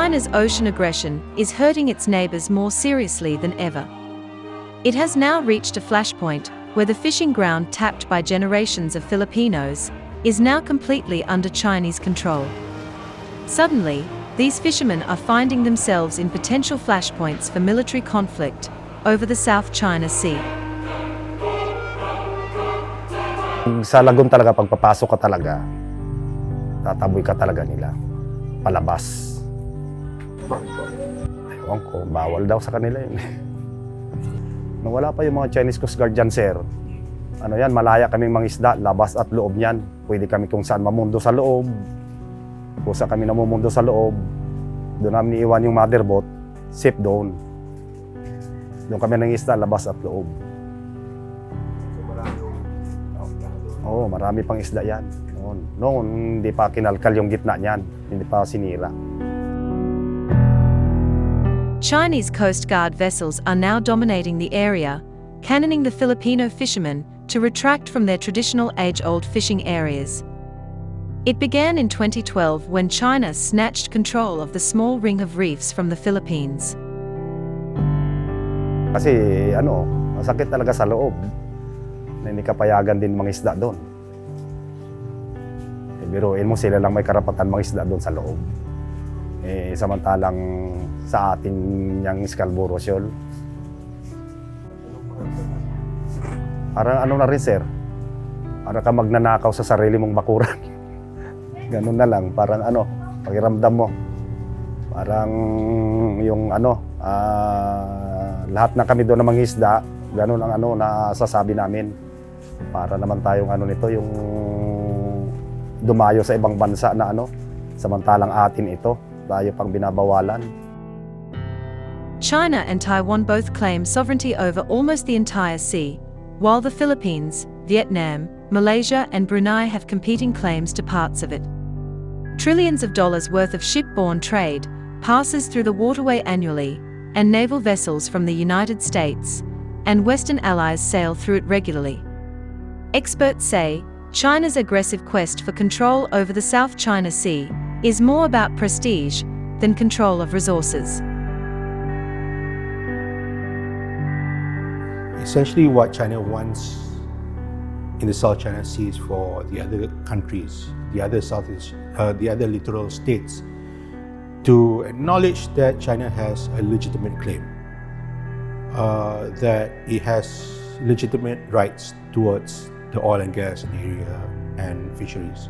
China's ocean aggression is hurting its neighbors more seriously than ever. It has now reached a flashpoint where the fishing ground tapped by generations of Filipinos is now completely under Chinese control. Suddenly, these fishermen are finding themselves in potential flashpoints for military conflict over the South China Sea. Sa lagoon talaga, pagpapasok ka talaga, tataboy ka talaga nila, palabas. Ewan ko, bawal daw sa kanila yun. Nung wala pa yung mga Chinese Coast Guard dyan, sir, ano yan, malaya kaming mangisda, labas at loob niyan. Pwede kami kung saan mamundo sa loob. Kung saan kami namumundo sa loob, doon namin iiwan yung mother boat, safe doon. Doon kami nangisda, labas at loob. Oo, marami pang isda yan. Noon, hindi pa kinalkal yung gitna niyan, hindi pa sinira. Chinese Coast Guard vessels are now dominating the area, cannoning the Filipino fishermen to retract from their traditional age-old fishing areas. It began in 2012 when China snatched control of the small ring of reefs from the Philippines. Kasi masakit talaga sa loob na hindi kapayagan din mangisda doon. Biruin mo, sila lang may karapatan mangisda doon sa loob. Samantalang sa atin yung Scarborough Shoal. Parang na rin, sir, para ka magnanakaw sa sarili mong bakuran. Ganun na lang, parang pakiramdam mo. Parang yung lahat na kami doon na mangisda, ganun ang nasasabi namin. Para naman tayong nito, yung dumayo sa ibang bansa na samantalang atin ito, tayo pang binabawalan. China and Taiwan both claim sovereignty over almost the entire sea, while the Philippines, Vietnam, Malaysia and Brunei have competing claims to parts of it. Trillions of dollars worth of ship-borne trade passes through the waterway annually, and naval vessels from the United States and Western allies sail through it regularly. Experts say China's aggressive quest for control over the South China Sea is more about prestige than control of resources. Essentially, what China wants in the South China Sea is for the other countries, the other littoral states, to acknowledge that China has a legitimate claim, that it has legitimate rights towards the oil and gas area and fisheries.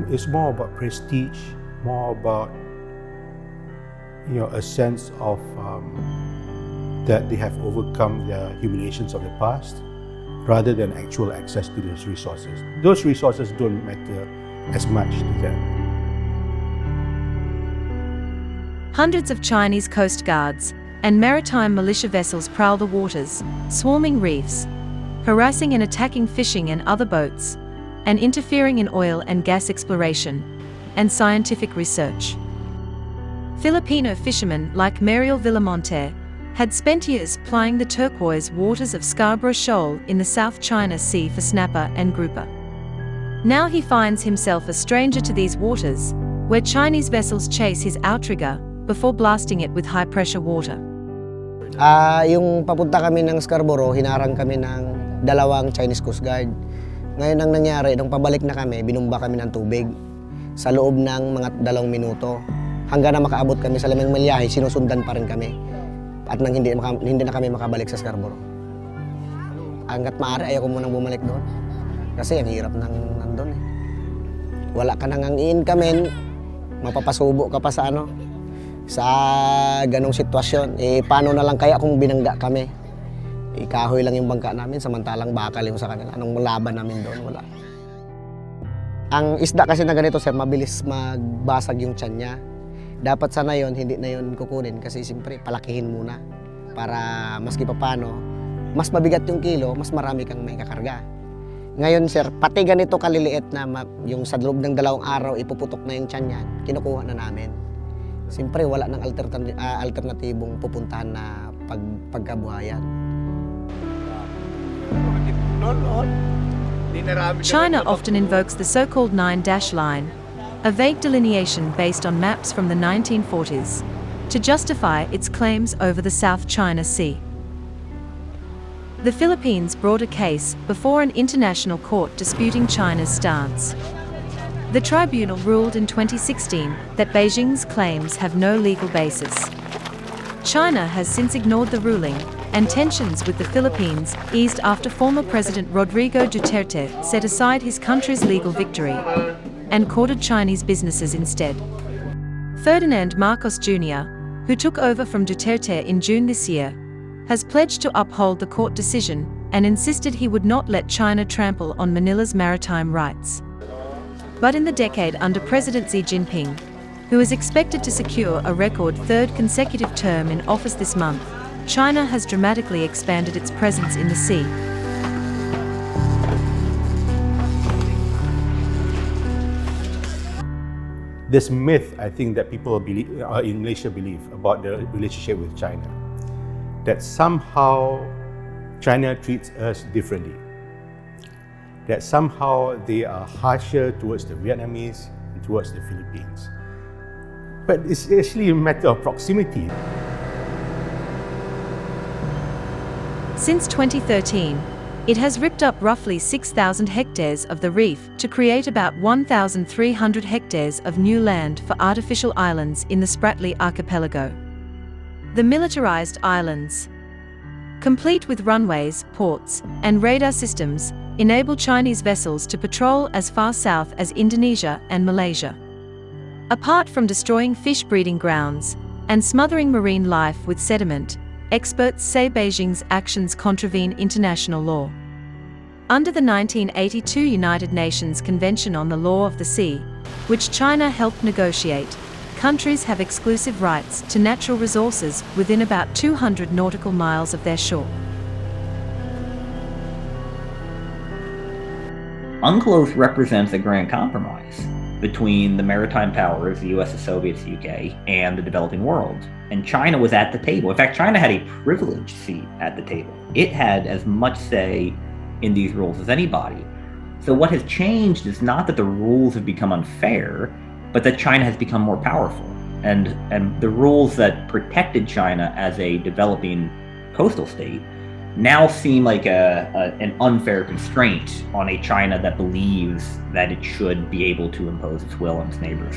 It's more about prestige, more about a sense of that they have overcome the humiliations of the past, rather than actual access to those resources. Those resources don't matter as much to them. Hundreds of Chinese coast guards and maritime militia vessels prowl the waters, swarming reefs, harassing and attacking fishing and other boats, and interfering in oil and gas exploration and scientific research. Filipino fishermen like Mariel Villamonte had spent years plying the turquoise waters of Scarborough Shoal in the South China Sea for snapper and grouper. Now he finds himself a stranger to these waters, where Chinese vessels chase his outrigger before blasting it with high-pressure water. Yung papunta kami ng Scarborough, hinarang kami ng dalawang Chinese Coast Guard. Ngayon ang nangyari, nung pabalik na kami, binumba kami ng tubig sa loob ng mga 2 minuto. Hanggang na makaabot kami sa Lamang Malyahe, sinusundan pa rin kami. At nang hindi na kami makabalik sa Scarborough. Hanggat maaari, ayaw ko munang bumalik doon. Kasi ang hirap nandun eh. Wala ka nang i-income, mapapasubo ka pa sa sa ganong sitwasyon. Paano na lang kaya kung binangga kami? Kahoy lang yung bangka namin, samantalang bakal yung sa kanila. Anong laban namin doon? Wala. Ang isda kasi na ganito, sir, mabilis magbasag yung tiyan niya. Dapat sana yon, hindi na yon kukunin kasi siyempre palakihin muna para maski papano, mas mabigat yung kilo, mas marami kang may kakarga. Ngayon, sir, pati ganito kaliliit na yung sa loob ng 2 araw ipuputok na yung tiyan niyan, kinukuha na namin. Siyempre wala nang alternatibong pupuntahan na pagkabuhayan. China often invokes the so-called 9-dash line, a vague delineation based on maps from the 1940s, to justify its claims over the South China Sea. The Philippines brought a case before an international court disputing China's stance. The tribunal ruled in 2016 that Beijing's claims have no legal basis. China has since ignored the ruling, and tensions with the Philippines eased after former President Rodrigo Duterte set aside his country's legal victory and courted Chinese businesses instead. Ferdinand Marcos Jr., who took over from Duterte in June this year, has pledged to uphold the court decision and insisted he would not let China trample on Manila's maritime rights. But in the decade under President Xi Jinping, who is expected to secure a record third consecutive term in office this month, China has dramatically expanded its presence in the sea. This myth, I think, that people in Malaysia believe about the relationship with China, that somehow China treats us differently, that somehow they are harsher towards the Vietnamese and towards the Philippines. But it's actually a matter of proximity. Since 2013, it has ripped up roughly 6,000 hectares of the reef to create about 1,300 hectares of new land for artificial islands in the Spratly archipelago. The militarized islands, complete with runways, ports, and radar systems, enable Chinese vessels to patrol as far south as Indonesia and Malaysia. Apart from destroying fish breeding grounds and smothering marine life with sediment, experts say Beijing's actions contravene international law. Under the 1982 United Nations Convention on the Law of the Sea, which China helped negotiate, countries have exclusive rights to natural resources within about 200 nautical miles of their shore. UNCLOS represents a grand compromise between the maritime powers, the US, the Soviets, the UK, and the developing world. And China was at the table. In fact, China had a privileged seat at the table. It had as much say in these rules as anybody. So what has changed is not that the rules have become unfair, but that China has become more powerful. And the rules that protected China as a developing coastal state now seem like an unfair constraint on a China that believes that it should be able to impose its will on its neighbors.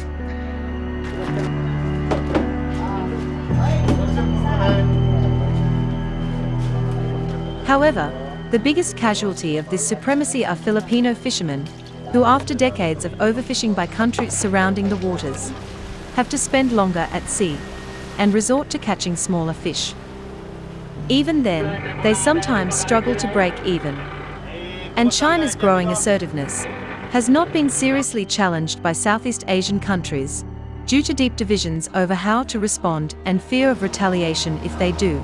However, the biggest casualty of this supremacy are Filipino fishermen, who after decades of overfishing by countries surrounding the waters, have to spend longer at sea and resort to catching smaller fish. Even then, they sometimes struggle to break even. And China's growing assertiveness has not been seriously challenged by Southeast Asian countries due to deep divisions over how to respond and fear of retaliation if they do.